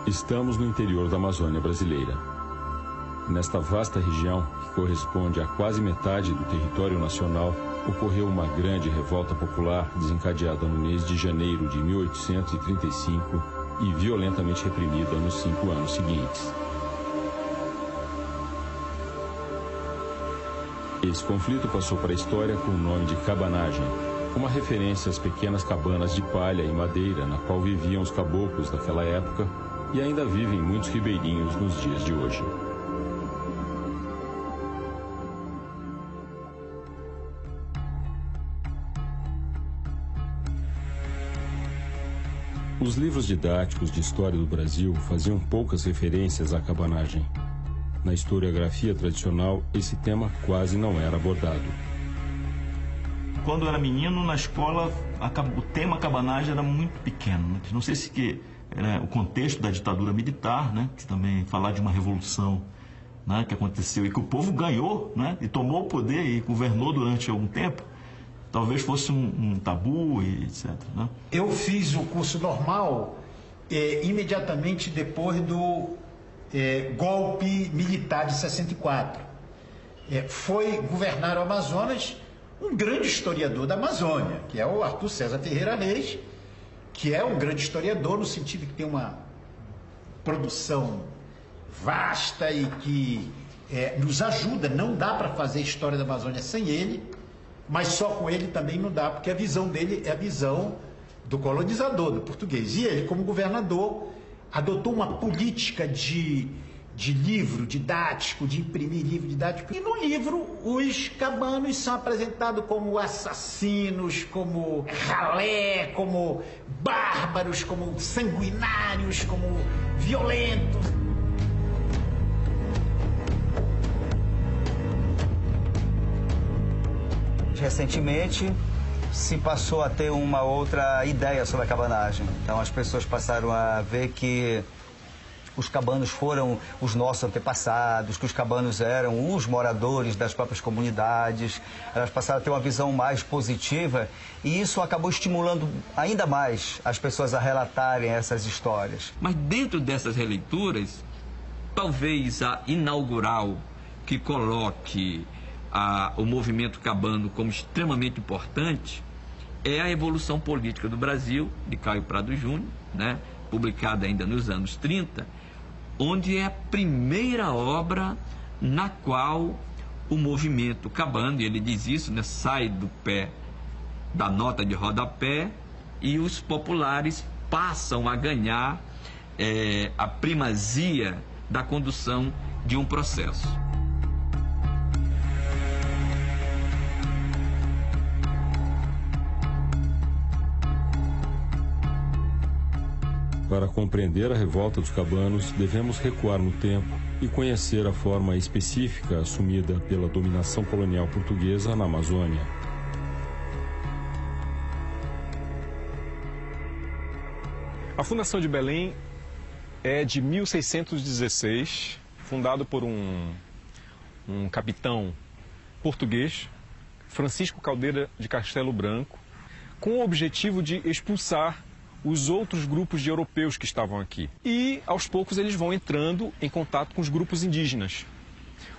Estamos no interior da Amazônia brasileira. Nesta vasta região, que corresponde a quase metade do território nacional, ocorreu uma grande revolta popular desencadeada no mês de janeiro de 1835 e violentamente reprimida nos 5 anos seguintes. Esse conflito passou para a história com o nome de cabanagem, uma referência às pequenas cabanas de palha e madeira na qual viviam os caboclos daquela época e ainda vivem muitos ribeirinhos nos dias de hoje. Os livros didáticos de história do Brasil faziam poucas referências à cabanagem. Na historiografia tradicional, esse tema quase não era abordado. Quando eu era menino, na escola, o tema cabanagem era muito pequeno. Não sei se era o contexto da ditadura militar, né? Que também falar de uma revolução, né, que aconteceu e que o povo ganhou, né, e tomou o poder e governou durante algum tempo. Talvez fosse um tabu e etc. Né? Eu fiz o curso normal imediatamente depois do golpe militar de 64. Foi governar o Amazonas um grande historiador da Amazônia, que é o Arthur César Ferreira Reis, que é um grande historiador no sentido que tem uma produção vasta e que nos ajuda. Não dá para fazer história da Amazônia sem ele, mas só com ele também não dá, porque a visão dele é a visão do colonizador, do português. E ele, como governador, adotou uma política de livro didático, de imprimir livro didático. E no livro, os cabanos são apresentados como assassinos, como ralé, como bárbaros, como sanguinários, como violentos. Recentemente, se passou a ter uma outra ideia sobre a cabanagem. Então, as pessoas passaram a ver que os cabanos foram os nossos antepassados, que os cabanos eram os moradores das próprias comunidades. Elas passaram a ter uma visão mais positiva e isso acabou estimulando ainda mais as pessoas a relatarem essas histórias. Mas dentro dessas releituras, talvez a inaugural que coloque o movimento cabano como extremamente importante é a Evolução Política do Brasil, de Caio Prado Júnior, né, publicada ainda nos anos 30, onde é a primeira obra na qual o movimento cabano, e ele diz isso, né, sai do pé da nota de rodapé e os populares passam a ganhar a primazia da condução de um processo. Para compreender a revolta dos cabanos, devemos recuar no tempo e conhecer a forma específica assumida pela dominação colonial portuguesa na Amazônia. A Fundação de Belém é de 1616, fundado por um capitão português, Francisco Caldeira de Castelo Branco, com o objetivo de expulsar os outros grupos de europeus que estavam aqui. E, aos poucos, eles vão entrando em contato com os grupos indígenas.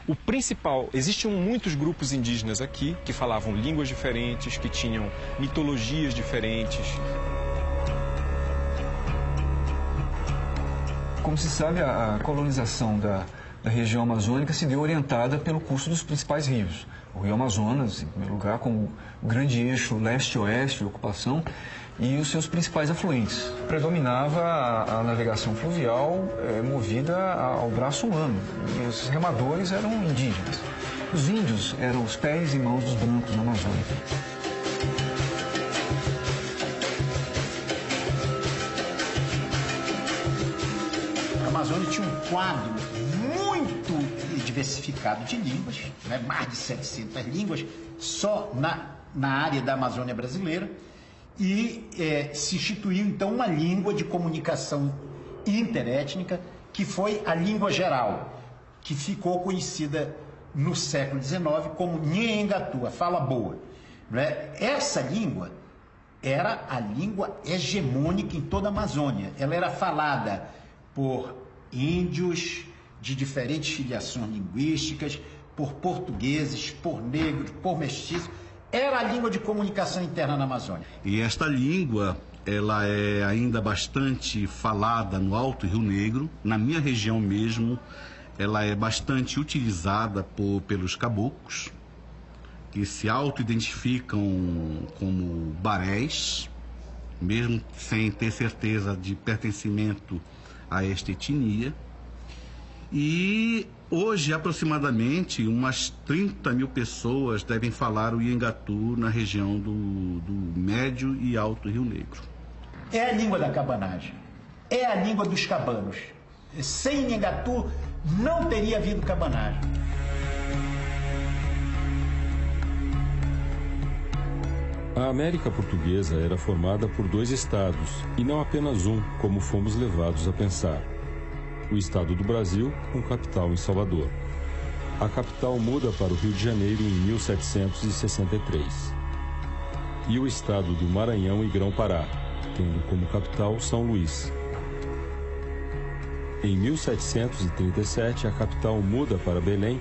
O principal, existiam muitos grupos indígenas aqui, que falavam línguas diferentes, que tinham mitologias diferentes. Como se sabe, a colonização da região amazônica se deu orientada pelo curso dos principais rios. O Rio Amazonas, em primeiro lugar, como o grande eixo leste-oeste de ocupação, e os seus principais afluentes. Predominava a navegação fluvial movida ao braço humano, e os remadores eram indígenas. Os índios eram os pés e mãos dos brancos na Amazônia. A Amazônia tinha um quadro muito diversificado de línguas, né? Mais de 700 línguas, só na área da Amazônia brasileira. E se instituiu, então, uma língua de comunicação interétnica, que foi a língua geral, que ficou conhecida no século XIX como Nheengatu, a fala boa. Né? Essa língua era a língua hegemônica em toda a Amazônia. Ela era falada por índios de diferentes filiações linguísticas, por portugueses, por negros, por mestiços. Era a língua de comunicação interna na Amazônia. E esta língua, ela é ainda bastante falada no Alto Rio Negro. Na minha região mesmo, ela é bastante utilizada pelos caboclos, que se auto-identificam como barés, mesmo sem ter certeza de pertencimento a esta etnia. E hoje, aproximadamente, umas 30 mil pessoas devem falar o Iengatu na região do Médio e Alto Rio Negro. É a língua da cabanagem, é a língua dos cabanos. Sem Iengatu não teria havido cabanagem. A América Portuguesa era formada por 2 estados, e não apenas um, como fomos levados a pensar. O estado do Brasil, com capital em Salvador. A capital muda para o Rio de Janeiro em 1763. E o estado do Maranhão e Grão-Pará, tendo como capital São Luís. Em 1737, a capital muda para Belém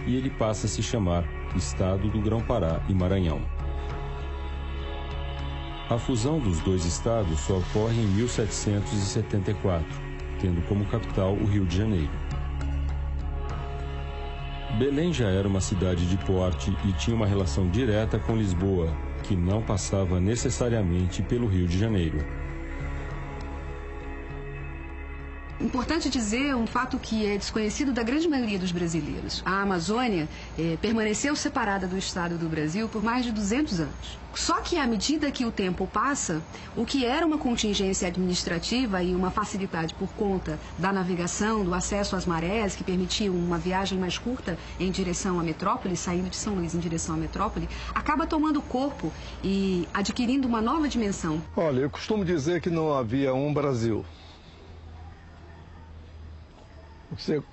e ele passa a se chamar Estado do Grão-Pará e Maranhão. A fusão dos 2 estados só ocorre em 1774, tendo como capital o Rio de Janeiro. Belém já era uma cidade de porte e tinha uma relação direta com Lisboa, que não passava necessariamente pelo Rio de Janeiro. Importante dizer um fato que é desconhecido da grande maioria dos brasileiros. A Amazônia permaneceu separada do estado do Brasil por mais de 200 anos. Só que à medida que o tempo passa, o que era uma contingência administrativa e uma facilidade por conta da navegação, do acesso às marés, que permitiam uma viagem mais curta em direção à metrópole, saindo de São Luís em direção à metrópole, acaba tomando corpo e adquirindo uma nova dimensão. Olha, eu costumo dizer que não havia um Brasil.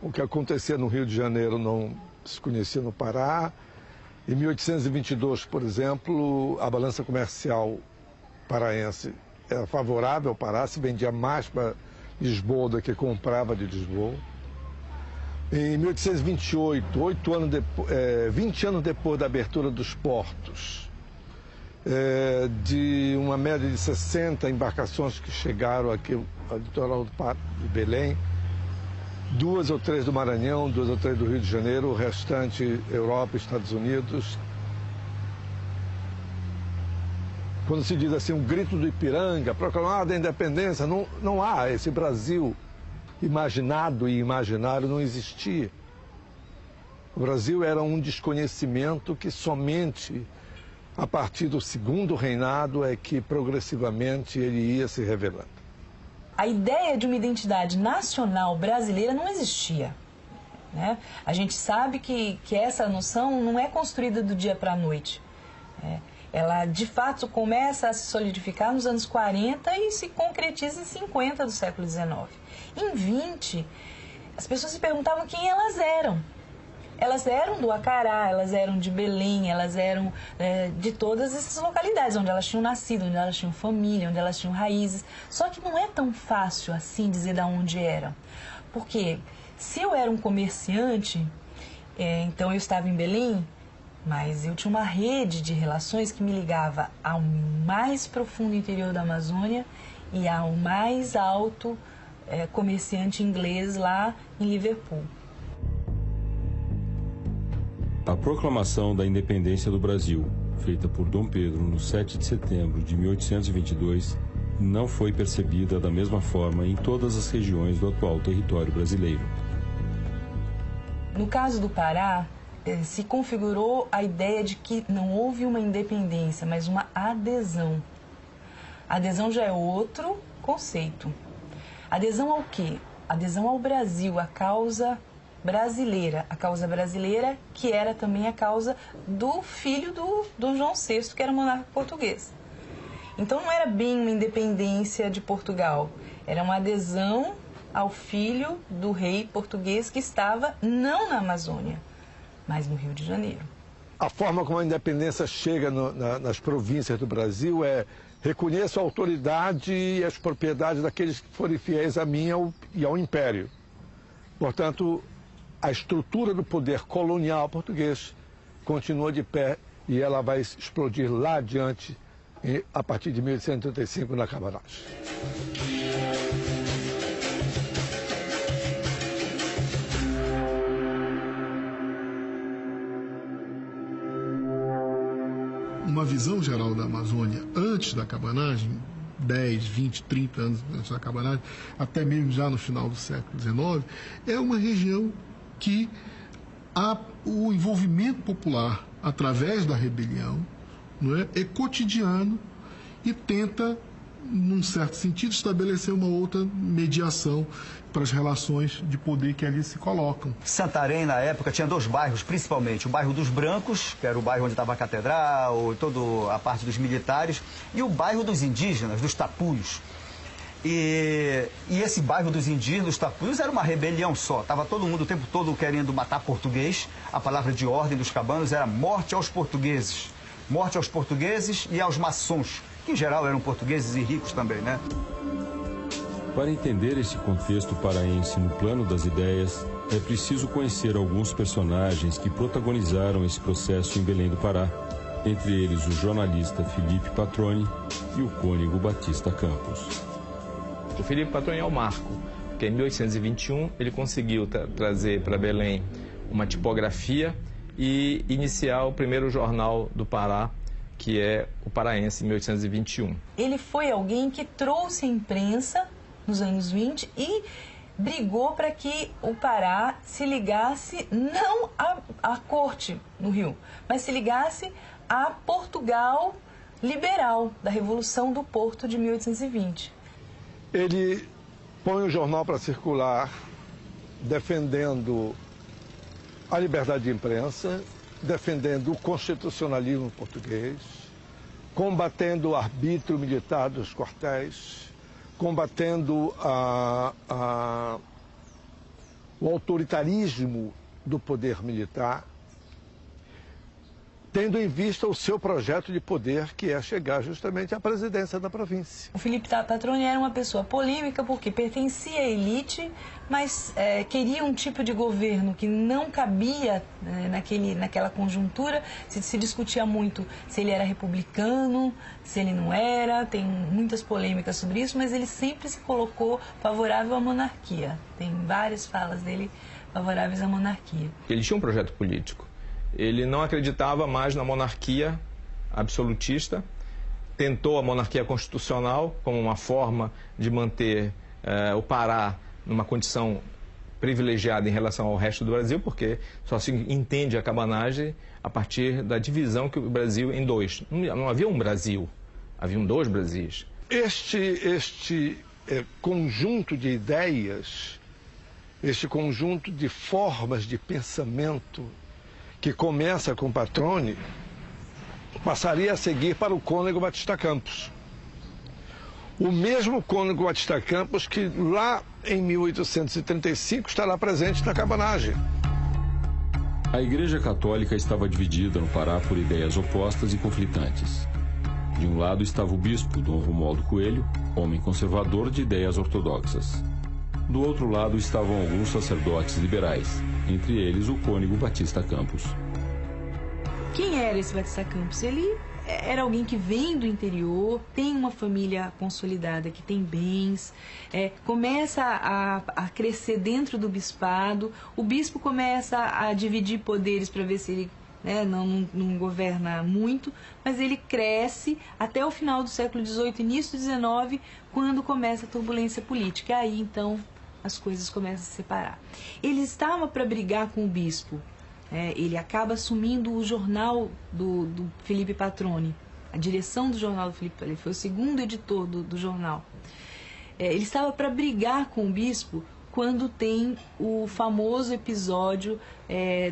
O que acontecia no Rio de Janeiro não se conhecia no Pará. Em 1822, por exemplo, a balança comercial paraense era favorável ao Pará, se vendia mais para Lisboa do que comprava de Lisboa. Em 1828, 20 anos depois da abertura dos portos, de uma média de 60 embarcações que chegaram aqui ao litoral de Belém, 2 ou 3 do Maranhão, 2 ou 3 do Rio de Janeiro, o restante Europa, Estados Unidos. Quando se diz assim, um grito do Ipiranga, proclamada a independência, não há esse Brasil imaginado e imaginário, não existia. O Brasil era um desconhecimento que somente a partir do segundo reinado é que progressivamente ele ia se revelando. A ideia de uma identidade nacional brasileira não existia, né? A gente sabe que essa noção não é construída do dia para a noite. Ela, de fato, começa a se solidificar nos anos 40 e se concretiza em 50 do século XIX. Em 20, as pessoas se perguntavam quem elas eram. Elas eram do Acará, elas eram de Belém, elas eram de todas essas localidades, onde elas tinham nascido, onde elas tinham família, onde elas tinham raízes. Só que não é tão fácil assim dizer de onde eram. Porque se eu era um comerciante, então eu estava em Belém, mas eu tinha uma rede de relações que me ligava ao mais profundo interior da Amazônia e ao mais alto comerciante inglês lá em Liverpool. A proclamação da independência do Brasil, feita por Dom Pedro no 7 de setembro de 1822, não foi percebida da mesma forma em todas as regiões do atual território brasileiro. No caso do Pará, se configurou a ideia de que não houve uma independência, mas uma adesão. Adesão já é outro conceito. Adesão ao quê? Adesão ao Brasil, à causa brasileira. A causa brasileira que era também a causa do filho do Dom João VI, que era monarca português. Então não era bem uma independência de Portugal, era uma adesão ao filho do rei português que estava não na Amazônia, mas no Rio de Janeiro. A forma como a independência chega nas províncias do Brasil é reconheço a autoridade e as propriedades daqueles que forem fiéis a mim e ao Império. Portanto, a estrutura do poder colonial português continua de pé e ela vai explodir lá adiante, a partir de 1835, na cabanagem. Uma visão geral da Amazônia antes da cabanagem, 10, 20, 30 anos antes da cabanagem, até mesmo já no final do século XIX, é uma região que o envolvimento popular através da rebelião, não é cotidiano e tenta, num certo sentido, estabelecer uma outra mediação para as relações de poder que ali se colocam. Santarém, na época, tinha 2 bairros, principalmente. O bairro dos Brancos, que era o bairro onde estava a catedral, toda a parte dos militares, e o bairro dos indígenas, dos tapuios. E esse bairro dos indígenas, dos tapuios, era uma rebelião só. Estava todo mundo o tempo todo querendo matar português. A palavra de ordem dos cabanos era morte aos portugueses. Morte aos portugueses e aos maçons, que em geral eram portugueses e ricos também, né? Para entender esse contexto paraense no plano das ideias, é preciso conhecer alguns personagens que protagonizaram esse processo em Belém do Pará, entre eles o jornalista Felipe Patroni e o cônego Batista Campos. O Felipe Patroni é o marco, porque em 1821 ele conseguiu trazer para Belém uma tipografia e iniciar o primeiro jornal do Pará, que é o Paraense, em 1821. Ele foi alguém que trouxe a imprensa nos anos 20 e brigou para que o Pará se ligasse não à corte no Rio, mas se ligasse a Portugal liberal, da Revolução do Porto de 1820. Ele põe o jornal para circular, defendendo a liberdade de imprensa, defendendo o constitucionalismo português, combatendo o arbítrio militar dos quartéis, combatendo o autoritarismo do poder militar, tendo em vista o seu projeto de poder, que é chegar justamente à presidência da província. O Felipe Patroni era uma pessoa polêmica porque pertencia à elite, mas queria um tipo de governo que não cabia naquela conjuntura. Se discutia muito se ele era republicano, se ele não era, tem muitas polêmicas sobre isso, mas ele sempre se colocou favorável à monarquia. Tem várias falas dele favoráveis à monarquia. Ele tinha um projeto político. Ele não acreditava mais na monarquia absolutista, tentou a monarquia constitucional como uma forma de manter o Pará numa condição privilegiada em relação ao resto do Brasil, porque só se entende a cabanagem a partir da divisão que o Brasil em dois. Não havia um Brasil, haviam 2 Brasis. Este conjunto de ideias, este conjunto de formas de pensamento que começa com Patroni, passaria a seguir para o cônego Batista Campos. O mesmo cônego Batista Campos que lá em 1835 estará presente na cabanagem. A Igreja Católica estava dividida no Pará por ideias opostas e conflitantes. De um lado estava o bispo Dom Romualdo Coelho, homem conservador de ideias ortodoxas. Do outro lado estavam alguns sacerdotes liberais, entre eles o cônego Batista Campos. Quem era esse Batista Campos? Ele era alguém que vem do interior, tem uma família consolidada, que tem bens, começa a crescer dentro do bispado, o bispo começa a dividir poderes para ver se ele não governa muito, mas ele cresce até o final do século XVIII, início do XIX, quando começa a turbulência política. Aí, então, as coisas começam a se separar. Ele estava para brigar com o bispo. Ele acaba assumindo o jornal do Felipe Patroni, a direção do jornal do Felipe. Ele foi o segundo editor do jornal. Ele estava para brigar com o bispo quando tem o famoso episódio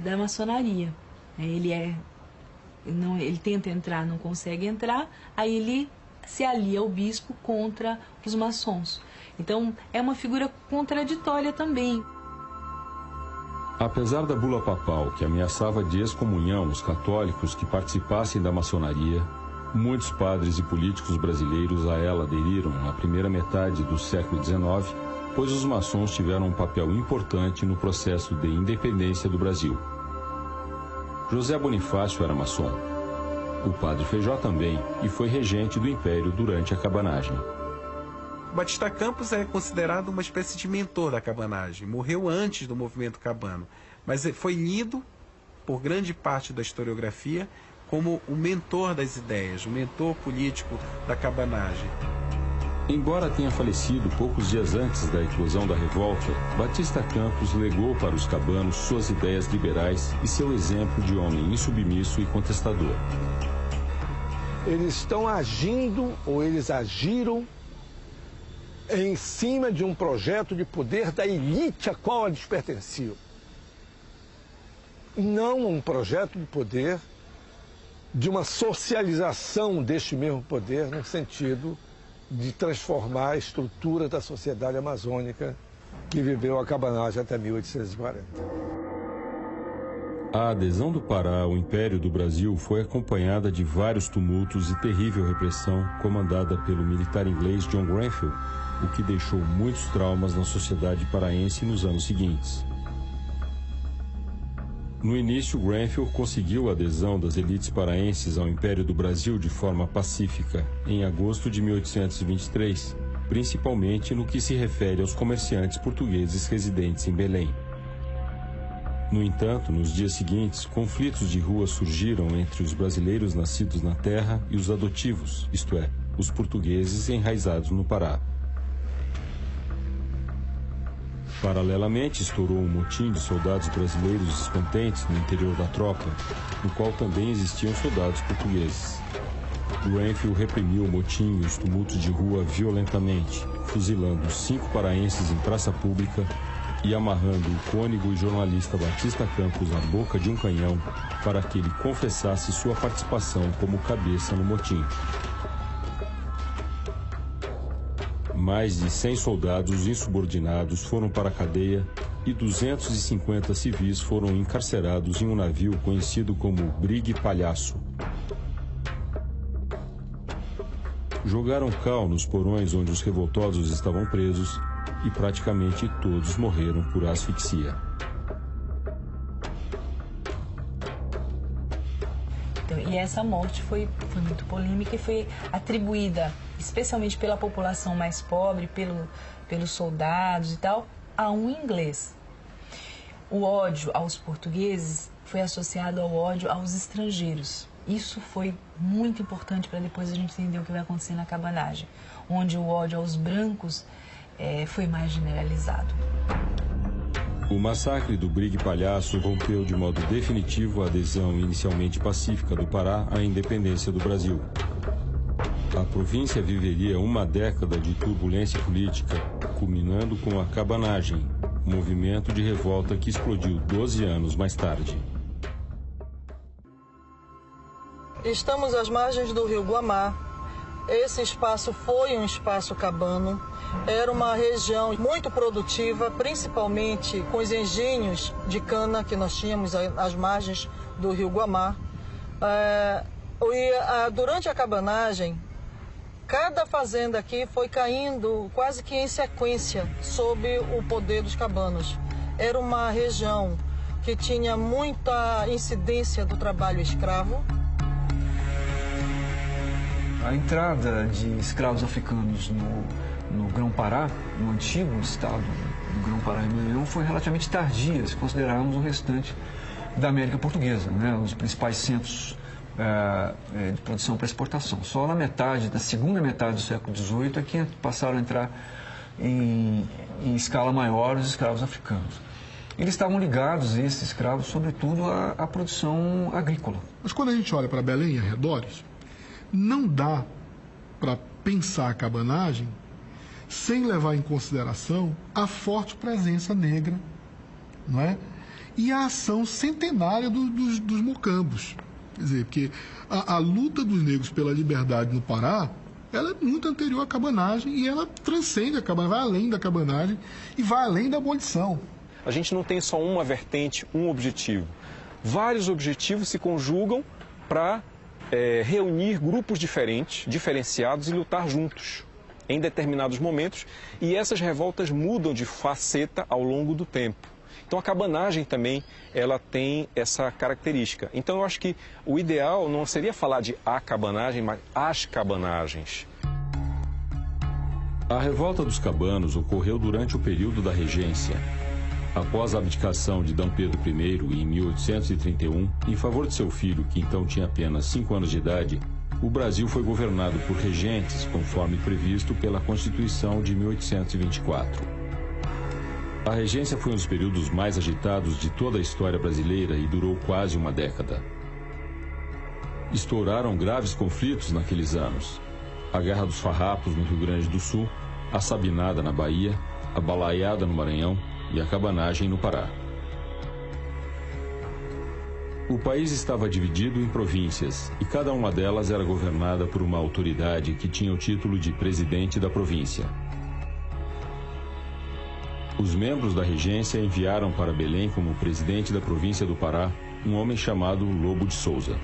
da maçonaria. Ele tenta entrar, não consegue entrar, aí ele se alia ao bispo contra os maçons. Então, é uma figura contraditória também. Apesar da bula papal que ameaçava de excomunhão os católicos que participassem da maçonaria, Muitos padres e políticos brasileiros a ela aderiram na primeira metade do século XIX, pois os maçons tiveram um papel importante no processo de independência do Brasil. José Bonifácio era maçom. O padre Feijó também, e foi regente do Império durante a cabanagem. Batista Campos é considerado uma espécie de mentor da cabanagem. Morreu antes do movimento cabano, mas foi lido por grande parte da historiografia como o mentor das ideias, o mentor político da cabanagem. Embora tenha falecido poucos dias antes da eclosão da revolta, Batista Campos legou para os cabanos suas ideias liberais e seu exemplo de homem insubmisso e contestador. Eles estão agindo, ou eles agiram, em cima de um projeto de poder da elite a qual eles pertenciam. Não um projeto de poder de uma socialização deste mesmo poder no sentido de transformar a estrutura da sociedade amazônica que viveu a cabanagem até 1840. A adesão do Pará ao Império do Brasil foi acompanhada de vários tumultos e terrível repressão comandada pelo militar inglês John Grenfell, o que deixou muitos traumas na sociedade paraense nos anos seguintes. No início, Grenfell conseguiu a adesão das elites paraenses ao Império do Brasil de forma pacífica, em agosto de 1823, principalmente no que se refere aos comerciantes portugueses residentes em Belém. No entanto, nos dias seguintes, conflitos de rua surgiram entre os brasileiros nascidos na terra e os adotivos, isto é, os portugueses enraizados no Pará. Paralelamente, estourou um motim de soldados brasileiros descontentes no interior da tropa, no qual também existiam soldados portugueses. Grenfell reprimiu o motim e os tumultos de rua violentamente, fuzilando 5 paraenses em praça pública e amarrando o cônego e jornalista Batista Campos à boca de um canhão para que ele confessasse sua participação como cabeça no motim. Mais de 100 soldados insubordinados foram para a cadeia e 250 civis foram encarcerados em um navio conhecido como Brigue Palhaço. Jogaram cal nos porões onde os revoltosos estavam presos e praticamente todos morreram por asfixia. E essa morte foi muito polêmica e foi atribuída, especialmente pela população mais pobre, pelos soldados e tal, a um inglês. O ódio aos portugueses foi associado ao ódio aos estrangeiros. Isso foi muito importante para depois a gente entender o que vai acontecer na cabanagem, onde o ódio aos brancos foi mais generalizado. O massacre do Brigue Palhaço rompeu de modo definitivo a adesão inicialmente pacífica do Pará à independência do Brasil. A província viveria uma década de turbulência política, culminando com a cabanagem, movimento de revolta que explodiu 12 anos mais tarde. Estamos às margens do rio Guamá. Esse espaço foi um espaço cabano. Era uma região muito produtiva, principalmente com os engenhos de cana que nós tínhamos às margens do rio Guamá. Durante a cabanagem, cada fazenda aqui foi caindo quase que em sequência sob o poder dos cabanos. Era uma região que tinha muita incidência do trabalho escravo. A entrada de escravos africanos no Grão-Pará, no antigo estado do Grão-Pará e Maranhão, foi relativamente tardia, se considerarmos o restante da América Portuguesa, né? Os principais centros de produção para exportação. Só na segunda metade do século XVIII é que passaram a entrar em escala maior os escravos africanos. Eles estavam ligados, esses escravos, sobretudo à produção agrícola. Mas quando a gente olha para Belém e arredores, não dá para pensar a cabanagem sem levar em consideração a forte presença negra, não é? E a ação centenária dos mocambos. Quer dizer, porque a luta dos negros pela liberdade no Pará, ela é muito anterior à cabanagem e ela transcende a cabanagem, vai além da cabanagem e vai além da abolição. A gente não tem só uma vertente, um objetivo. Vários objetivos se conjugam para reunir grupos diferenciados e lutar juntos em determinados momentos, e essas revoltas mudam de faceta ao longo do tempo. Então a cabanagem também ela tem essa característica. Então eu acho que o ideal não seria falar de a cabanagem, mas as cabanagens. A revolta dos cabanos ocorreu durante o período da regência. Após a abdicação de D. Pedro I, em 1831, em favor de seu filho, que então tinha apenas 5 anos de idade, o Brasil foi governado por regentes, conforme previsto pela Constituição de 1824. A regência foi um dos períodos mais agitados de toda a história brasileira e durou quase uma década. Estouraram graves conflitos naqueles anos. A Guerra dos Farrapos no Rio Grande do Sul, a Sabinada na Bahia, a Balaiada no Maranhão e a cabanagem no Pará. O país estava dividido em províncias e cada uma delas era governada por uma autoridade que tinha o título de presidente da província. Os membros da regência enviaram para Belém como presidente da província do Pará um homem chamado Lobo de Souza.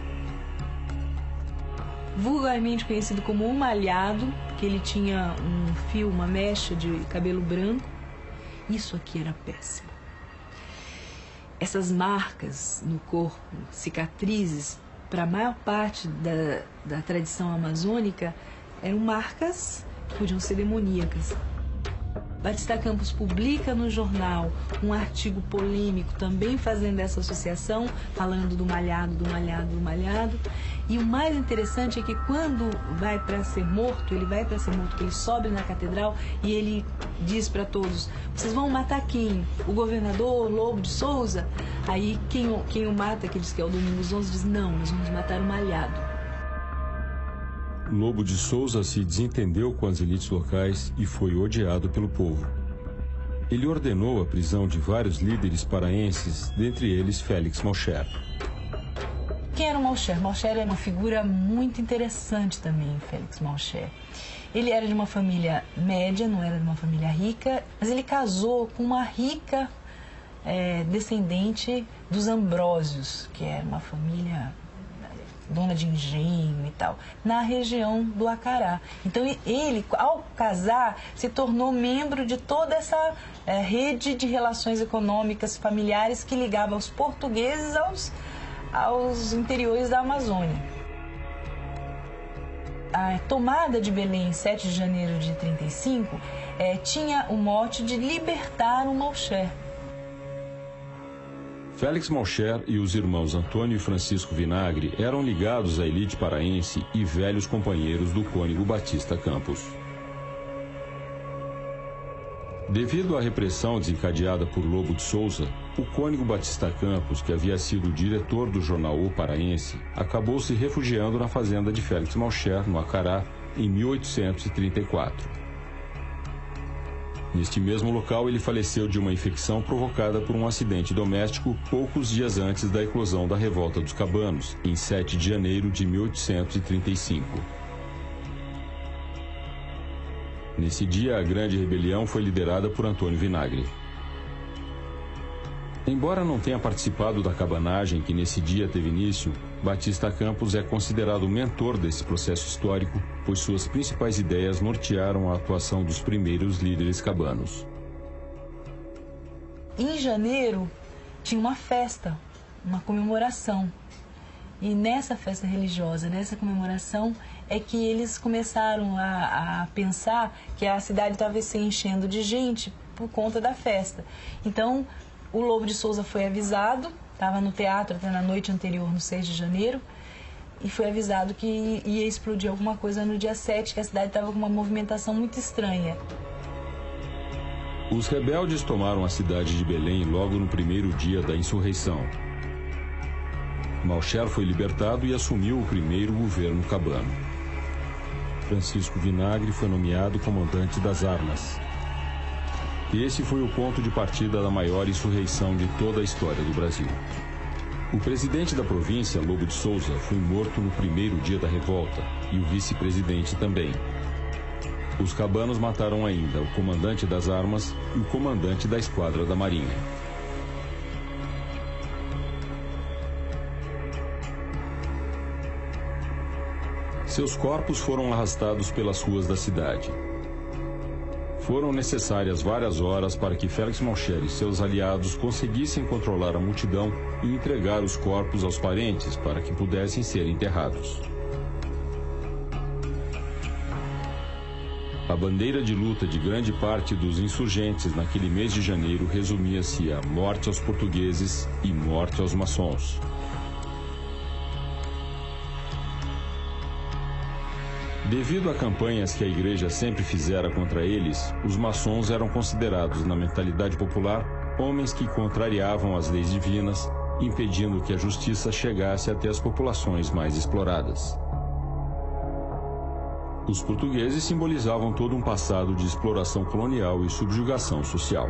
Vulgarmente conhecido como um malhado, porque ele tinha um fio, uma mecha de cabelo branco. Isso aqui era péssimo. Essas marcas no corpo, cicatrizes, para a maior parte da tradição amazônica, eram marcas que podiam ser demoníacas. Batista Campos publica no jornal um artigo polêmico também fazendo essa associação, falando do malhado, do malhado, do malhado. E o mais interessante é que quando vai para ser morto, ele sobe na catedral e ele diz para todos: vocês vão matar quem? O governador Lobo de Souza? Aí quem o mata, que diz que é o Domingos XI, diz: não, nós vamos matar o malhado. Lobo de Souza se desentendeu com as elites locais e foi odiado pelo povo. Ele ordenou a prisão de vários líderes paraenses, dentre eles Félix Malcher. Quem era o Malcher? Malcher é uma figura muito interessante também, Félix Malcher. Ele era de uma família média, não era de uma família rica, mas ele casou com uma rica descendente dos Ambrósios, que era uma família dona de engenho e tal, na região do Acará. Então ele, ao casar, se tornou membro de toda essa rede de relações econômicas familiares que ligava os portugueses aos interiores da Amazônia. A tomada de Belém, 7 de janeiro de 35, tinha o mote de libertar o Malcher. Félix Malcher e os irmãos Antônio e Francisco Vinagre eram ligados à elite paraense e velhos companheiros do cônego Batista Campos. Devido à repressão desencadeada por Lobo de Souza, o cônego Batista Campos, que havia sido diretor do jornal O Paraense, acabou se refugiando na fazenda de Félix Malcher, no Acará, em 1834. Neste mesmo local, ele faleceu de uma infecção provocada por um acidente doméstico poucos dias antes da eclosão da Revolta dos Cabanos, em 7 de janeiro de 1835. Nesse dia, a grande rebelião foi liderada por Antônio Vinagre. Embora não tenha participado da cabanagem que nesse dia teve início, Batista Campos é considerado o mentor desse processo histórico, pois suas principais ideias nortearam a atuação dos primeiros líderes cabanos. Em janeiro, tinha uma festa, uma comemoração. E nessa festa religiosa, nessa comemoração, é que eles começaram a pensar que a cidade estava se enchendo de gente por conta da festa. Então, o Lobo de Souza foi avisado, estava no teatro até na noite anterior, no 6 de janeiro, e foi avisado que ia explodir alguma coisa no dia 7, que a cidade estava com uma movimentação muito estranha. Os rebeldes tomaram a cidade de Belém logo no primeiro dia da insurreição. Malcher foi libertado e assumiu o primeiro governo cabano. Francisco Vinagre foi nomeado comandante das armas. Esse foi o ponto de partida da maior insurreição de toda a história do Brasil. O presidente da província, Lobo de Souza, foi morto no primeiro dia da revolta e o vice-presidente também. Os cabanos mataram ainda o comandante das armas e o comandante da esquadra da Marinha. Seus corpos foram arrastados pelas ruas da cidade. Foram necessárias várias horas para que Félix Malcher e seus aliados conseguissem controlar a multidão e entregar os corpos aos parentes para que pudessem ser enterrados. A bandeira de luta de grande parte dos insurgentes naquele mês de janeiro resumia-se a morte aos portugueses e morte aos maçons. Devido a campanhas que a igreja sempre fizera contra eles, os maçons eram considerados, na mentalidade popular, homens que contrariavam as leis divinas, impedindo que a justiça chegasse até as populações mais exploradas. Os portugueses simbolizavam todo um passado de exploração colonial e subjugação social.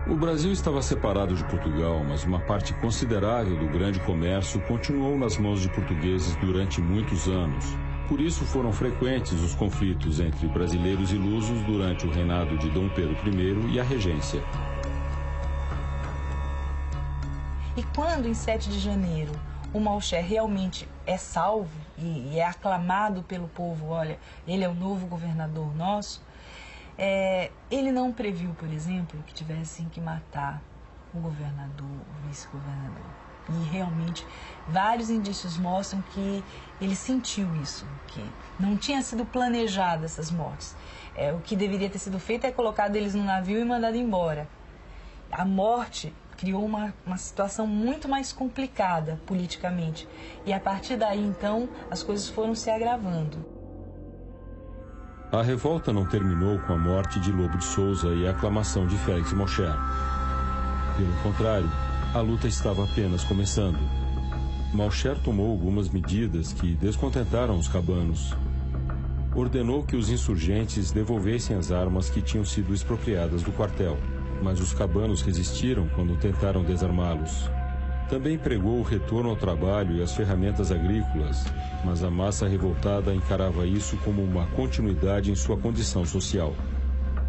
O Brasil estava separado de Portugal, mas uma parte considerável do grande comércio continuou nas mãos de portugueses durante muitos anos. Por isso foram frequentes os conflitos entre brasileiros e lusos durante o reinado de Dom Pedro I e a regência. E quando, em 7 de janeiro, o Malcher realmente é salvo e é aclamado pelo povo, olha, ele é o novo governador nosso, ele não previu, por exemplo, que tivessem que matar o governador, o vice-governador. E realmente vários indícios mostram que ele sentiu isso, que não tinha sido planejado essas mortes. O que deveria ter sido feito é colocado eles no navio e mandado embora. A morte criou uma situação muito mais complicada politicamente. E a partir daí, então, as coisas foram se agravando. A revolta não terminou com a morte de Lobo de Souza e a aclamação de Félix Malcher. Pelo contrário, a luta estava apenas começando. Malcher tomou algumas medidas que descontentaram os cabanos. Ordenou que os insurgentes devolvessem as armas que tinham sido expropriadas do quartel, mas os cabanos resistiram quando tentaram desarmá-los. Também pregou o retorno ao trabalho e às ferramentas agrícolas, mas a massa revoltada encarava isso como uma continuidade em sua condição social.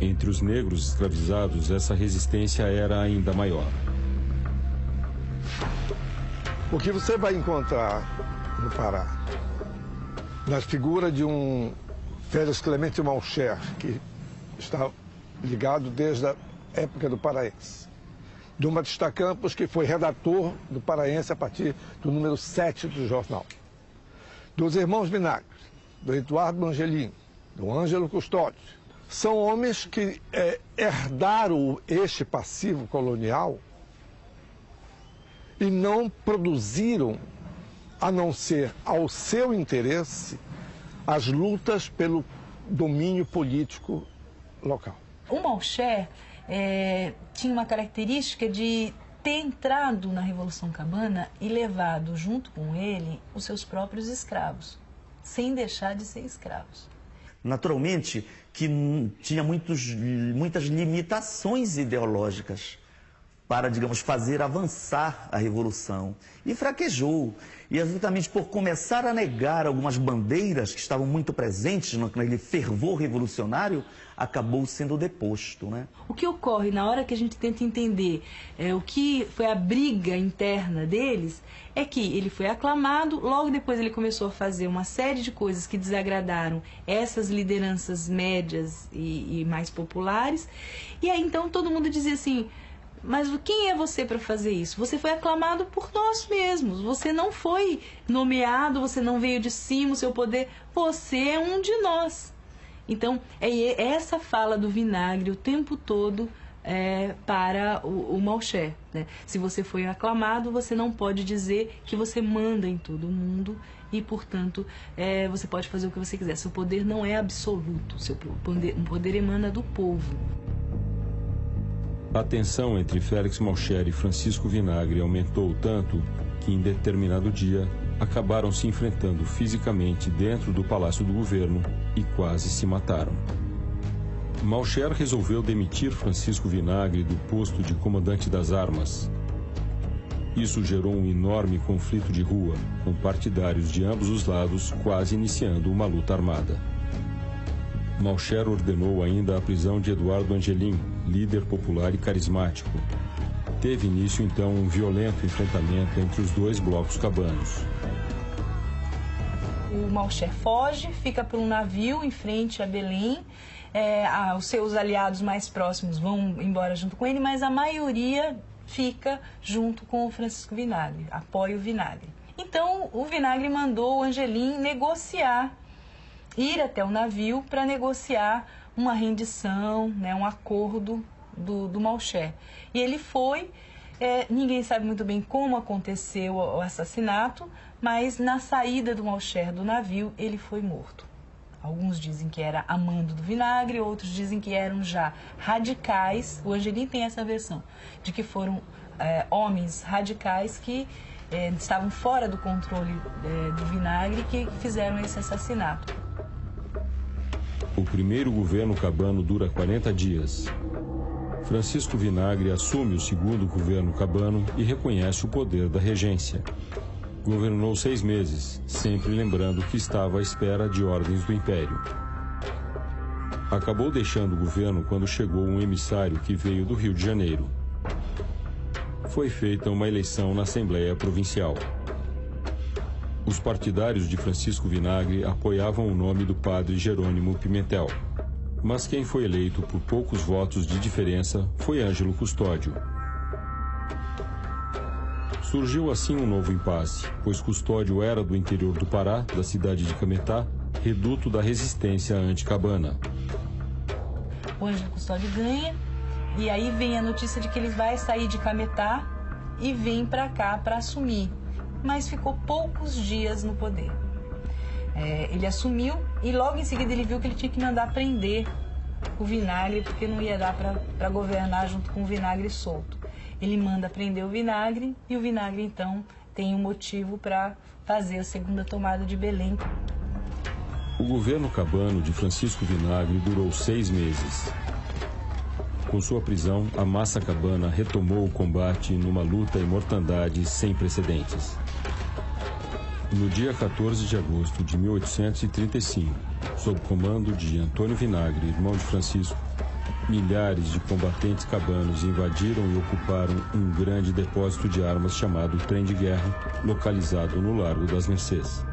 Entre os negros escravizados, essa resistência era ainda maior. O que você vai encontrar no Pará, na figura de um Félix Clemente Malcher, que está ligado desde a época do Paraense, do Batista Campos, que foi redator do Paraense a partir do número 7 do jornal, dos irmãos Vinagre, do Eduardo Angelim, do Ângelo Custódio. São homens que herdaram este passivo colonial e não produziram, a não ser ao seu interesse, as lutas pelo domínio político local. O Malcher tinha uma característica de ter entrado na Revolução Cabana e levado junto com ele os seus próprios escravos, sem deixar de ser escravos. Naturalmente que tinha muitas limitações ideológicas para, digamos, fazer avançar a Revolução. E fraquejou. E exatamente por começar a negar algumas bandeiras que estavam muito presentes naquele fervor revolucionário, acabou sendo deposto, né? O que ocorre na hora que a gente tenta entender o que foi a briga interna deles, é que ele foi aclamado, logo depois ele começou a fazer uma série de coisas que desagradaram essas lideranças médias e mais populares, e aí então todo mundo dizia assim: mas quem é você para fazer isso? Você foi aclamado por nós mesmos. Você não foi nomeado, você não veio de cima, o seu poder. Você é um de nós. Então, é essa fala do Vinagre o tempo todo para o Malcher, né? Se você foi aclamado, você não pode dizer que você manda em todo mundo e, portanto, você pode fazer o que você quiser. Seu poder não é absoluto. Seu poder emana do povo. A tensão entre Félix Malcher e Francisco Vinagre aumentou tanto que, em determinado dia, acabaram se enfrentando fisicamente dentro do Palácio do Governo e quase se mataram. Malcher resolveu demitir Francisco Vinagre do posto de comandante das armas. Isso gerou um enorme conflito de rua, com partidários de ambos os lados quase iniciando uma luta armada. Malcher ordenou ainda a prisão de Eduardo Angelim, líder popular e carismático. Teve início, então, um violento enfrentamento entre os dois blocos cabanos. o Malcher foge, fica para um navio em frente a Belém. Os seus aliados mais próximos vão embora junto com ele, mas a maioria fica junto com o Francisco Vinagre, apoia o Vinagre. Então, o Vinagre mandou o Angelim ir até o navio para negociar uma rendição, né, um acordo do Malcher. E ele foi, ninguém sabe muito bem como aconteceu o assassinato, mas na saída do Malcher do navio, ele foi morto. Alguns dizem que era amando do Vinagre, outros dizem que eram já radicais. O Angelim tem essa versão, de que foram homens radicais que estavam fora do controle do Vinagre que fizeram esse assassinato. O primeiro governo cabano dura 40 dias. Francisco Vinagre assume o segundo governo cabano e reconhece o poder da regência. Governou 6 meses, sempre lembrando que estava à espera de ordens do Império. Acabou deixando o governo quando chegou um emissário que veio do Rio de Janeiro. Foi feita uma eleição na Assembleia Provincial. Os partidários de Francisco Vinagre apoiavam o nome do padre Jerônimo Pimentel. Mas quem foi eleito por poucos votos de diferença foi Ângelo Custódio. Surgiu assim um novo impasse, pois Custódio era do interior do Pará, da cidade de Cametá, reduto da resistência anticabana. O Ângelo Custódio ganha, e aí vem a notícia de que ele vai sair de Cametá e vem para cá para assumir. Mas ficou poucos dias no poder. Ele assumiu e logo em seguida ele viu que ele tinha que mandar prender o Vinagre, porque não ia dar para governar junto com o Vinagre solto. Ele manda prender o Vinagre e o Vinagre então tem um motivo para fazer a segunda tomada de Belém. O governo cabano de Francisco Vinagre durou 6 meses. Com sua prisão, a massa cabana retomou o combate numa luta e mortandade sem precedentes. No dia 14 de agosto de 1835, sob comando de Antônio Vinagre, irmão de Francisco, milhares de combatentes cabanos invadiram e ocuparam um grande depósito de armas chamado Trem de Guerra, localizado no Largo das Mercês.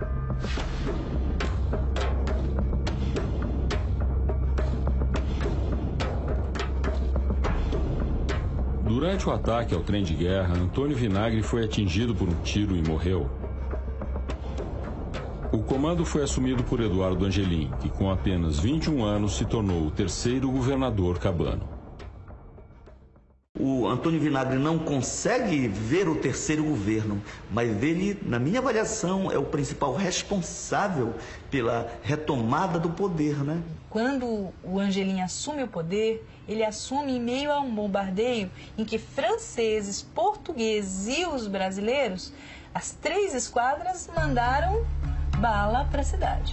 Durante o ataque ao Trem de Guerra, Antônio Vinagre foi atingido por um tiro e morreu. O comando foi assumido por Eduardo Angelim, que com apenas 21 anos se tornou o terceiro governador cabano. O Antônio Vinagre não consegue ver o terceiro governo, mas ele, na minha avaliação, é o principal responsável pela retomada do poder, né? Quando o Angelim assume o poder, ele assume em meio a um bombardeio em que franceses, portugueses e os brasileiros, as 3 esquadras mandaram bala para a cidade.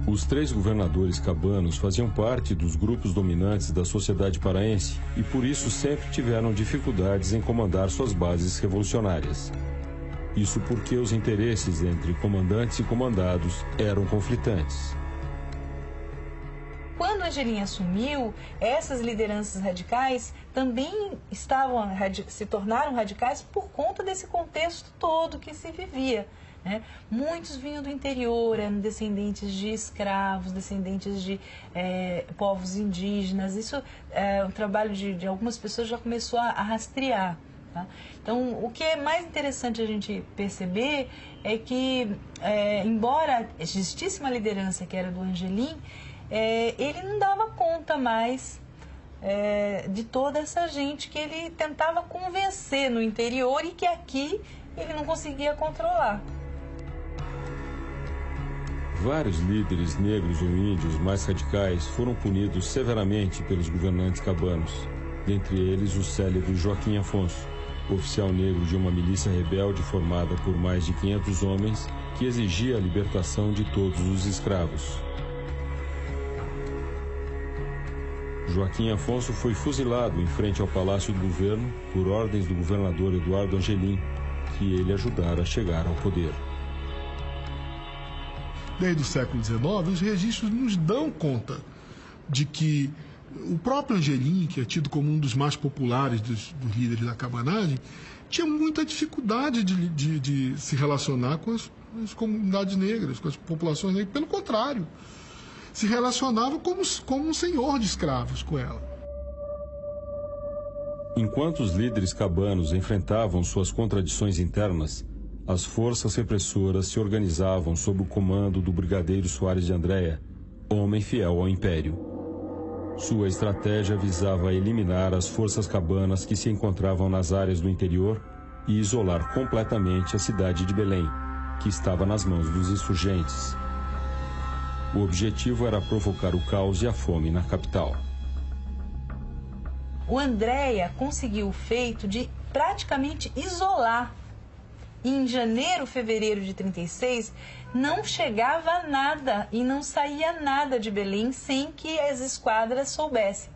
Os 3 governadores cabanos faziam parte dos grupos dominantes da sociedade paraense e por isso sempre tiveram dificuldades em comandar suas bases revolucionárias. Isso porque os interesses entre comandantes e comandados eram conflitantes. Quando Angelim assumiu, essas lideranças radicais também se tornaram radicais por conta desse contexto todo que se vivia, né? Muitos vinham do interior, eram descendentes de escravos, descendentes de povos indígenas. Isso, o trabalho de algumas pessoas já começou a rastrear. Tá? Então, o que é mais interessante a gente perceber é que, embora existisse uma liderança que era do Angelim, ele não dava conta mais de toda essa gente que ele tentava convencer no interior e que aqui ele não conseguia controlar. Vários líderes negros ou índios mais radicais foram punidos severamente pelos governantes cabanos, dentre eles o célebre Joaquim Afonso, oficial negro de uma milícia rebelde formada por mais de 500 homens que exigia a libertação de todos os escravos. Joaquim Afonso foi fuzilado em frente ao Palácio do Governo por ordens do governador Eduardo Angelim, que ele ajudara a chegar ao poder. Desde o século XIX, os registros nos dão conta de que O próprio Angelim, que é tido como um dos mais populares dos líderes da cabanagem, tinha muita dificuldade de se relacionar com as comunidades negras, com as populações negras. Pelo contrário, se relacionava como um senhor de escravos com ela. Enquanto os líderes cabanos enfrentavam suas contradições internas, as forças repressoras se organizavam sob o comando do brigadeiro Soares de Andréa, homem fiel ao Império. Sua estratégia visava eliminar as forças cabanas que se encontravam nas áreas do interior e isolar completamente a cidade de Belém, que estava nas mãos dos insurgentes. O objetivo era provocar o caos e a fome na capital. O Andréa conseguiu o feito de praticamente isolar. Em janeiro, fevereiro de 36, não chegava nada e não saía nada de Belém sem que as esquadras soubessem.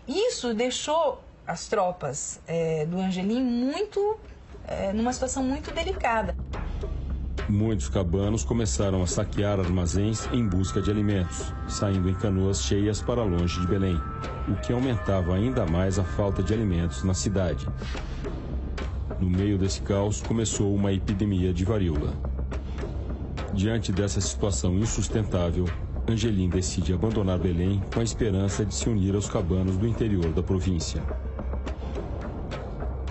Isso deixou as tropas do Angelim numa situação muito delicada. Muitos cabanos começaram a saquear armazéns em busca de alimentos, saindo em canoas cheias para longe de Belém, o que aumentava ainda mais a falta de alimentos na cidade. No meio desse caos, começou uma epidemia de varíola. Diante dessa situação insustentável, Angelim decide abandonar Belém com a esperança de se unir aos cabanos do interior da província.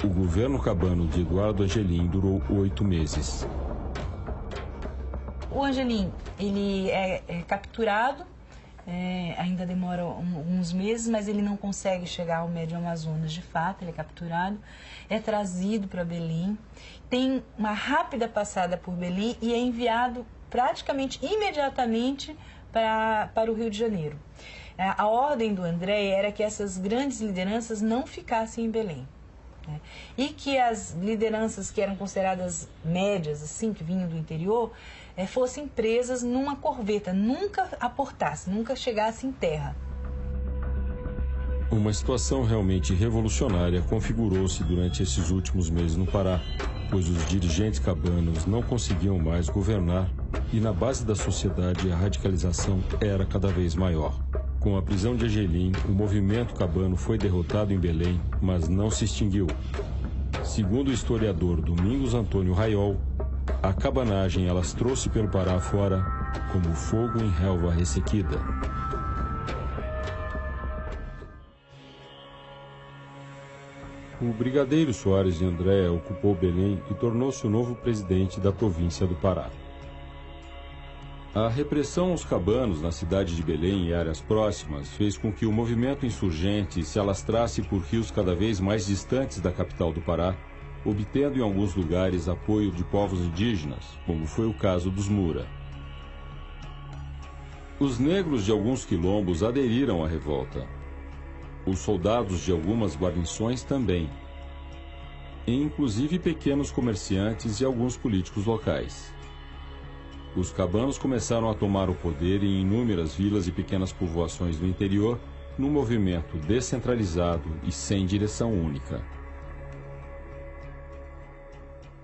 O governo cabano de Eduardo Angelim durou 8 meses. O Angelim, ele é capturado, ainda demora uns meses, mas ele não consegue chegar ao Médio Amazonas de fato, ele é capturado, é trazido para Belém, tem uma rápida passada por Belém e é enviado praticamente imediatamente para o Rio de Janeiro. A ordem do André era que essas grandes lideranças não ficassem em Belém. E que as lideranças que eram consideradas médias, assim, que vinham do interior, fossem presas numa corveta, nunca aportassem, nunca chegassem em terra. Uma situação realmente revolucionária configurou-se durante esses últimos meses no Pará, pois os dirigentes cabanos não conseguiam mais governar e na base da sociedade a radicalização era cada vez maior. Com a prisão de Angelim, o movimento cabano foi derrotado em Belém, mas não se extinguiu. Segundo o historiador Domingos Antônio Raiol, a cabanagem alastrou-se pelo Pará fora como fogo em relva ressequida. O brigadeiro Soares de Andréa ocupou Belém e tornou-se o novo presidente da província do Pará. A repressão aos cabanos na cidade de Belém e áreas próximas fez com que o movimento insurgente se alastrasse por rios cada vez mais distantes da capital do Pará, obtendo em alguns lugares apoio de povos indígenas, como foi o caso dos Mura. Os negros de alguns quilombos aderiram à revolta. Os soldados de algumas guarnições também, e inclusive pequenos comerciantes e alguns políticos locais. Os cabanos começaram a tomar o poder em inúmeras vilas e pequenas povoações do interior, num movimento descentralizado e sem direção única.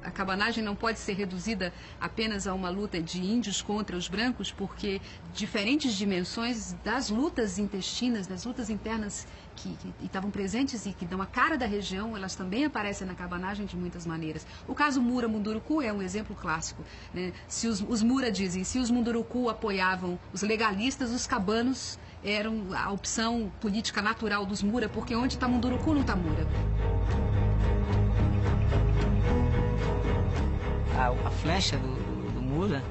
A cabanagem não pode ser reduzida apenas a uma luta de índios contra os brancos, porque diferentes dimensões das lutas intestinas, das lutas internas que estavam presentes e que dão a cara da região, elas também aparecem na cabanagem de muitas maneiras. O caso Mura-Munduruku é um exemplo clássico, né? Se os Mura dizem, se os Munduruku apoiavam os legalistas, os cabanos eram a opção política natural dos Mura, porque onde está Munduruku não está Mura. A flecha do Mura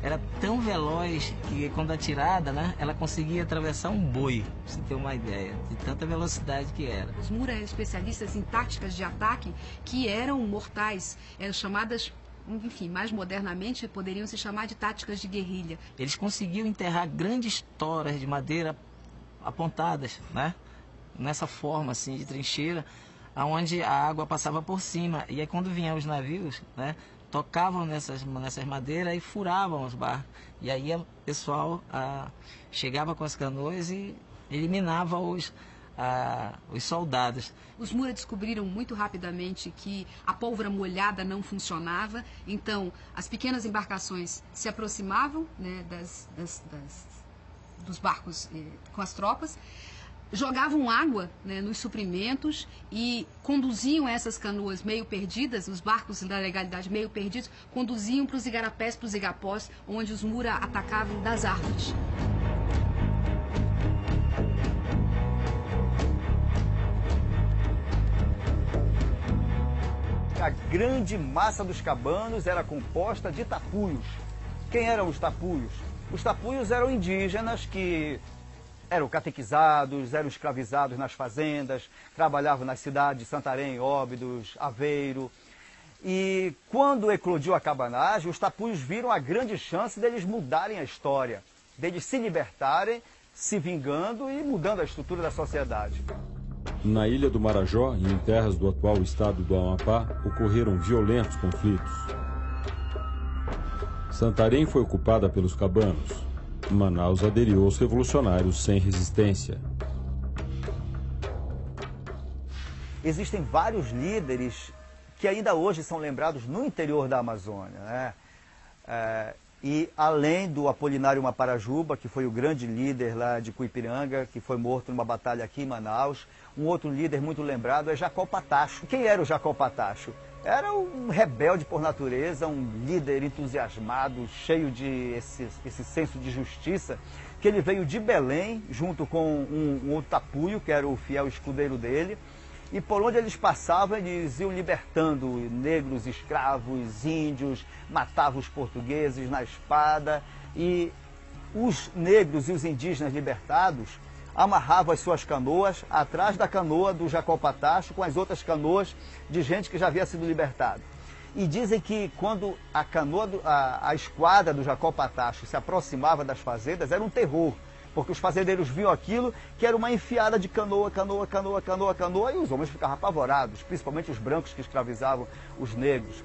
era tão veloz que quando atirada, né, ela conseguia atravessar um boi, pra você ter uma ideia, de tanta velocidade que era. Os Mura eram especialistas em táticas de ataque que eram mortais, eram chamadas, enfim, mais modernamente poderiam se chamar de táticas de guerrilha. Eles conseguiam enterrar grandes toras de madeira apontadas, né, nessa forma assim de trincheira, onde a água passava por cima. E aí quando vinham os navios, né, tocavam nessas madeiras e furavam os barcos. E aí o pessoal chegava com as canoas e eliminava os soldados. Os Mura descobriram muito rapidamente que a pólvora molhada não funcionava, então as pequenas embarcações se aproximavam, né, dos barcos com as tropas. jogavam água, né, nos suprimentos e conduziam essas canoas meio perdidas, os barcos da legalidade meio perdidos, conduziam para os igarapés, para os igapós, onde os Mura atacavam das árvores. A grande massa dos cabanos era composta de tapuios. Quem eram os tapuios? Os tapuios eram indígenas que eram catequizados, eram escravizados nas fazendas, trabalhavam nas cidades de Santarém, Óbidos, Aveiro. E quando eclodiu a cabanagem, os tapuios viram a grande chance deles mudarem a história, deles se libertarem, se vingando e mudando a estrutura da sociedade. Na ilha do Marajó e em terras do atual estado do Amapá, ocorreram violentos conflitos. Santarém foi ocupada pelos cabanos. Manaus aderiu aos revolucionários sem resistência. Existem vários líderes que ainda hoje são lembrados no interior da Amazônia, né? E além do Apolinário Maparajuba, que foi o grande líder lá de Cuipiranga, que foi morto numa batalha aqui em Manaus, um outro líder muito lembrado é Jacó Patacho. Quem era o Jacó Patacho? Era um rebelde por natureza, um líder entusiasmado, cheio de esse senso de justiça, que ele veio de Belém, junto com um outro tapuio, que era o fiel escudeiro dele, e por onde eles passavam, eles iam libertando negros, escravos, índios, matavam os portugueses na espada, e os negros e os indígenas libertados amarravam as suas canoas atrás da canoa do Jacó Patacho com as outras canoas de gente que já havia sido libertada. E dizem que quando a esquadra do Jacó Patacho se aproximava das fazendas, era um terror, porque os fazendeiros viam aquilo que era uma enfiada de canoa, e os homens ficavam apavorados, principalmente os brancos que escravizavam os negros.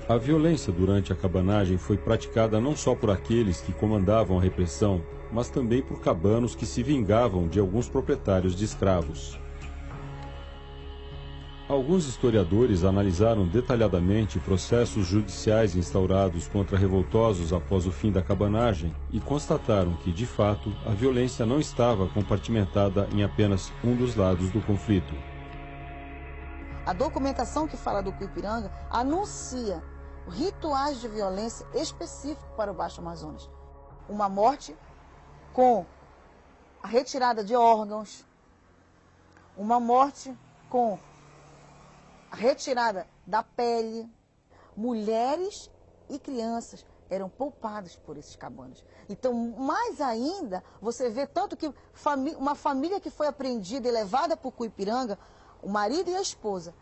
A violência durante a cabanagem foi praticada não só por aqueles que comandavam a repressão, mas também por cabanos que se vingavam de alguns proprietários de escravos. Alguns historiadores analisaram detalhadamente processos judiciais instaurados contra revoltosos após o fim da cabanagem e constataram que, de fato, a violência não estava compartimentada em apenas um dos lados do conflito. A documentação que fala do Cuipiranga anuncia rituais de violência específicos para o Baixo Amazonas. Uma morte com a retirada de órgãos, uma morte com a retirada da pele. Mulheres e crianças eram poupadas por esses cabanos. Então, mais ainda, você vê tanto que uma família que foi apreendida e levada para o Cuipiranga, o marido e a esposa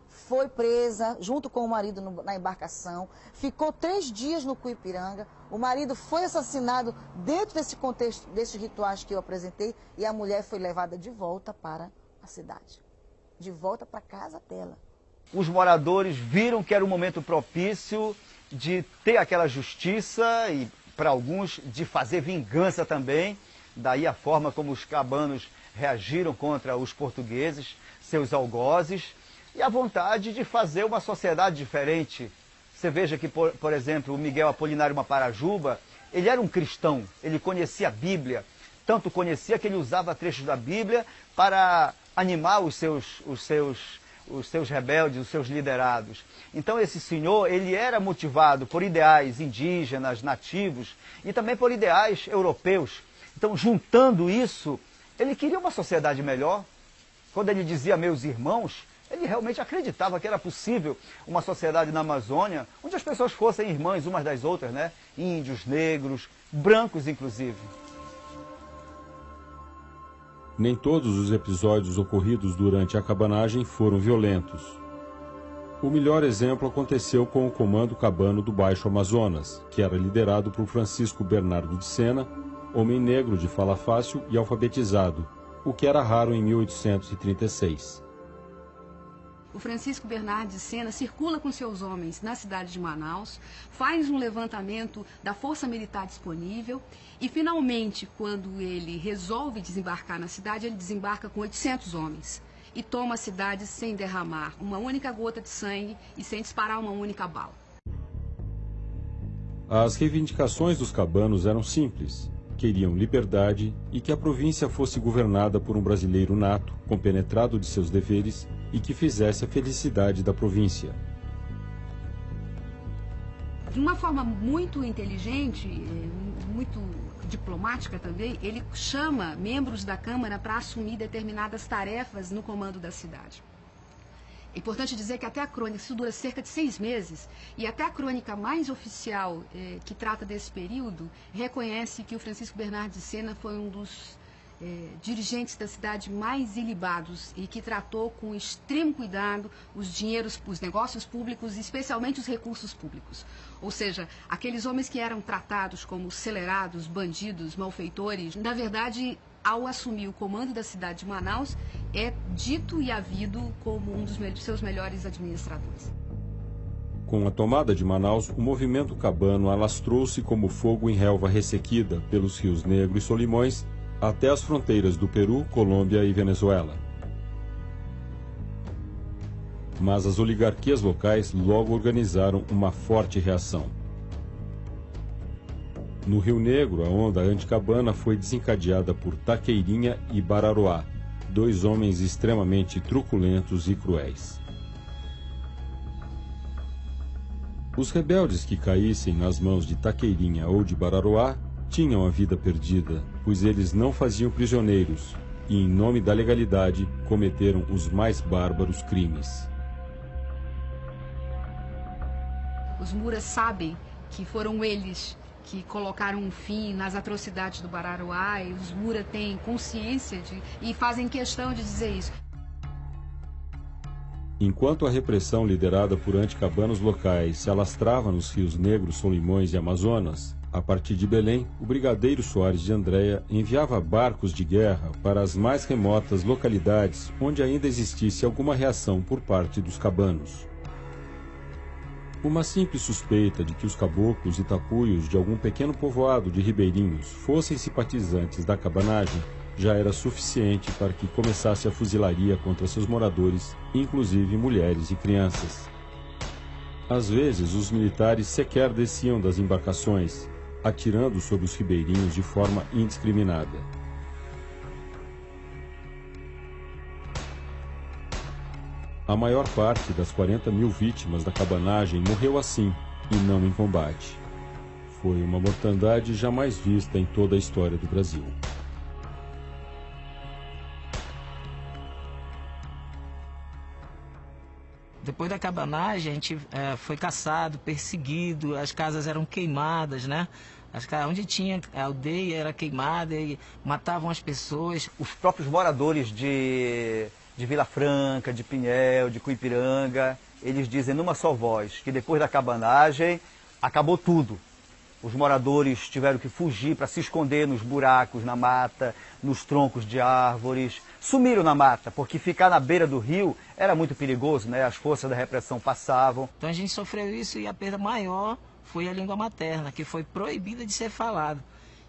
foi presa junto com o marido na embarcação, ficou 3 dias no Cuipiranga, o marido foi assassinado dentro desse contexto, desses rituais que eu apresentei, e a mulher foi levada de volta para a cidade, de volta para a casa dela. Os moradores viram que era um momento propício de ter aquela justiça e, para alguns, de fazer vingança também, daí a forma como os cabanos reagiram contra os portugueses, seus algozes, e a vontade de fazer uma sociedade diferente. Você veja que, por exemplo, o Miguel Apolinário Maparajuba, ele era um cristão, ele conhecia a Bíblia, tanto conhecia que ele usava trechos da Bíblia para animar os seus rebeldes, os seus liderados. Então esse senhor, ele era motivado por ideais indígenas, nativos, e também por ideais europeus. Então, juntando isso, ele queria uma sociedade melhor. Quando ele dizia meus irmãos, ele realmente acreditava que era possível uma sociedade na Amazônia onde as pessoas fossem irmãs umas das outras, né? Índios, negros, brancos inclusive. Nem todos os episódios ocorridos durante a cabanagem foram violentos. O melhor exemplo aconteceu com o Comando Cabano do Baixo Amazonas, que era liderado por Francisco Bernardo de Sena, homem negro de fala fácil e alfabetizado, o que era raro em 1836. O Francisco Bernardo de Sena circula com seus homens na cidade de Manaus, faz um levantamento da força militar disponível e, finalmente, quando ele resolve desembarcar na cidade, ele desembarca com 800 homens e toma a cidade sem derramar uma única gota de sangue e sem disparar uma única bala. As reivindicações dos cabanos eram simples: queriam liberdade e que a província fosse governada por um brasileiro nato, compenetrado de seus deveres e que fizesse a felicidade da província. De uma forma muito inteligente, muito diplomática também, ele chama membros da Câmara para assumir determinadas tarefas no comando da cidade. É importante dizer que até a crônica, isso dura cerca de 6 meses, e até a crônica mais oficial que trata desse período reconhece que o Francisco Bernardo de Sena foi um dos dirigentes da cidade mais ilibados e que tratou com extremo cuidado os dinheiros, os negócios públicos, especialmente os recursos públicos. Ou seja, aqueles homens que eram tratados como acelerados, bandidos, malfeitores, na verdade, ao assumir o comando da cidade de Manaus, é dito e havido como um dos seus melhores administradores. Com a tomada de Manaus, o movimento cabano alastrou-se como fogo em relva ressequida pelos rios Negro e Solimões até as fronteiras do Peru, Colômbia e Venezuela. Mas as oligarquias locais logo organizaram uma forte reação. No Rio Negro, a onda anticabana foi desencadeada por Taqueirinha e Bararoá, 2 homens extremamente truculentos e cruéis. Os rebeldes que caíssem nas mãos de Taqueirinha ou de Bararoá tinham a vida perdida, pois eles não faziam prisioneiros e, em nome da legalidade, cometeram os mais bárbaros crimes. Os Muras sabem que foram eles que colocaram um fim nas atrocidades do Bararoá, e os Muras têm consciência e fazem questão de dizer isso. Enquanto a repressão liderada por anticabanos locais se alastrava nos rios Negro, Solimões e Amazonas, a partir de Belém, o brigadeiro Soares de Andréa enviava barcos de guerra para as mais remotas localidades onde ainda existisse alguma reação por parte dos cabanos. Uma simples suspeita de que os caboclos e tapuios de algum pequeno povoado de ribeirinhos fossem simpatizantes da cabanagem já era suficiente para que começasse a fuzilaria contra seus moradores, inclusive mulheres e crianças. Às vezes, os militares sequer desciam das embarcações, atirando sobre os ribeirinhos de forma indiscriminada. A maior parte das 40 mil vítimas da cabanagem morreu assim, e não em combate. Foi uma mortandade jamais vista em toda a história do Brasil. Depois da cabanagem, a gente foi caçado, perseguido, as casas eram queimadas, né? Onde tinha a aldeia era queimada e matavam as pessoas. Os próprios moradores de Vila Franca, de Pinhel, de Cuipiranga, eles dizem numa só voz que depois da cabanagem acabou tudo. Os moradores tiveram que fugir para se esconder nos buracos, na mata, nos troncos de árvores. Sumiram na mata, porque ficar na beira do rio era muito perigoso, né? As forças da repressão passavam. Então a gente sofreu isso e a perda maior foi a língua materna, que foi proibida de ser falada.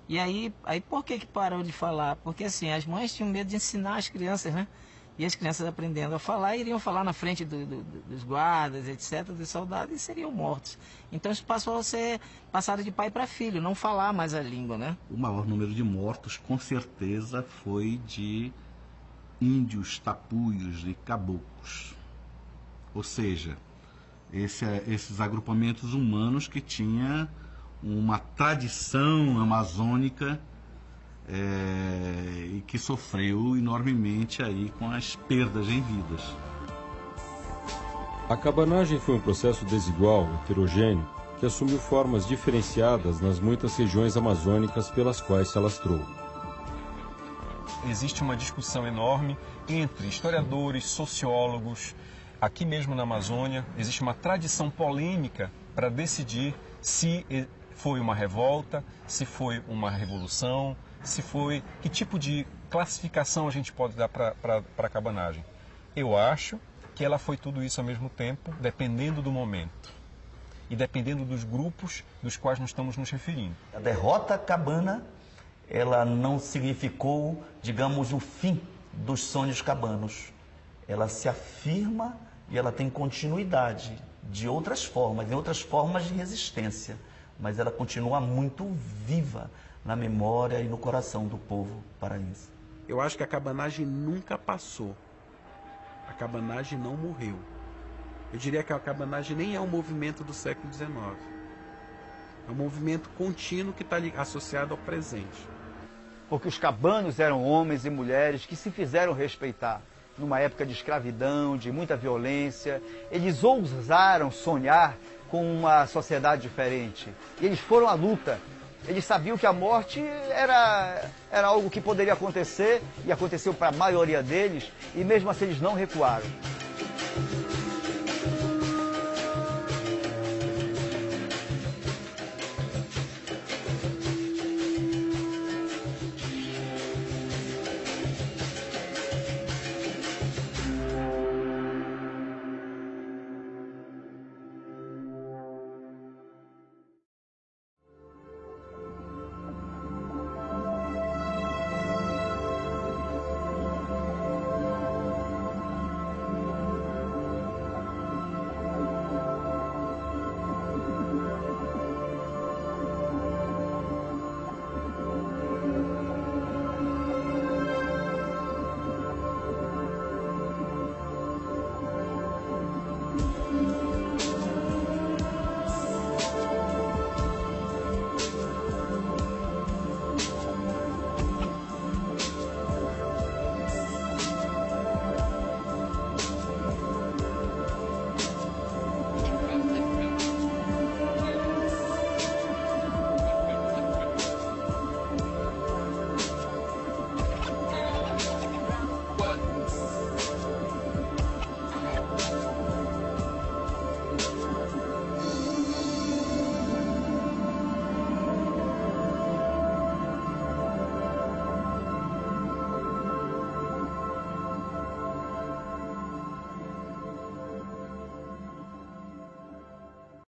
E aí por que parou de falar? Porque assim, as mães tinham medo de ensinar as crianças, né? E as crianças aprendendo a falar, iriam falar na frente dos guardas, etc., dos soldados, e seriam mortos. Então isso passou a ser passado de pai para filho, não falar mais a língua, né? O maior número de mortos, com certeza, foi de índios, tapuios e caboclos. Ou seja, esses agrupamentos humanos que tinham uma tradição amazônica e que sofreu enormemente aí com as perdas em vidas. A cabanagem foi um processo desigual, heterogêneo, que assumiu formas diferenciadas nas muitas regiões amazônicas pelas quais se alastrou. Existe uma discussão enorme entre historiadores, sociólogos. Aqui mesmo na Amazônia, existe uma tradição polêmica para decidir se foi uma revolta, se foi uma revolução, que tipo de classificação a gente pode dar para a cabanagem. Eu acho que ela foi tudo isso ao mesmo tempo, dependendo do momento e dependendo dos grupos dos quais nós estamos nos referindo. A derrota cabana, ela não significou, digamos, o fim dos sonhos cabanos. Ela se afirma e ela tem continuidade de outras formas de resistência. mas ela continua muito viva na memória e no coração do povo paraense. Eu acho que a cabanagem nunca passou. A cabanagem não morreu. Eu diria que a cabanagem nem é um movimento do século XIX. É um movimento contínuo que está associado ao presente. Porque os cabanos eram homens e mulheres que se fizeram respeitar. Numa época de escravidão, de muita violência, eles ousaram sonhar com uma sociedade diferente. E eles foram à luta. Eles sabiam que a morte era algo que poderia acontecer, e aconteceu para a maioria deles, e mesmo assim eles não recuaram.